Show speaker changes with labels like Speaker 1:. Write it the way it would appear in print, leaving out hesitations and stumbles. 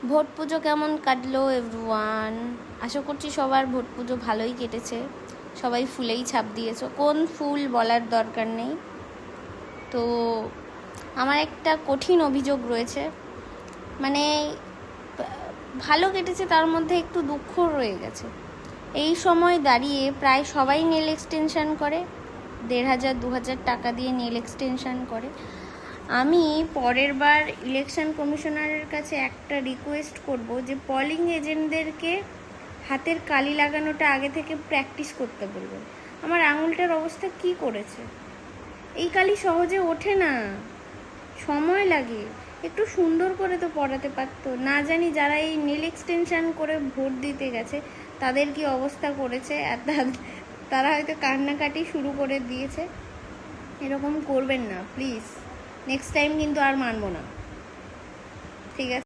Speaker 1: Vote পুজো কেমন কাটলো everyone? আশা করছি সবার ভোট পুজো ভালোই কেটেছে, সবাই ফুলেই ছাপ দিয়েছো। কোন ফুল বলার দরকার নেই। তো আমার একটা কঠিন অভিযোগ রয়েছে, মানে ভালো কেটেছে তার মধ্যে একটু দুঃখ রয়ে গেছে। এই সময় দাঁড়িয়ে প্রায় সবাই নেল এক্সটেনশান করে, 1500-2000 টাকা দিয়ে নেল এক্সটেনশান করে। আমি পরের বার ইলেকশন কমিশনারের কাছে একটা রিকোয়েস্ট করব যে পলিং এজেন্টদেরকে হাতের কালি লাগানোটা আগে থেকে প্র্যাকটিস করতে বলবেন। আমার আঙুলটার অবস্থা কি করেছে, এই কালি সহজে ওঠে না, সময় লাগে। একটু সুন্দর করে তো পড়াতে পারতো। না জানি যারা এই নেল এক্সটেনশান করে ভোট দিতে গেছে তাদের কি অবস্থা করেছে, আর তারা হয়তো কান্নাকাটি শুরু করে দিয়েছে। এরকম করবেন না প্লিজ, নেক্সট টাইম কিন্তু আর মানবো না, ঠিক আছে?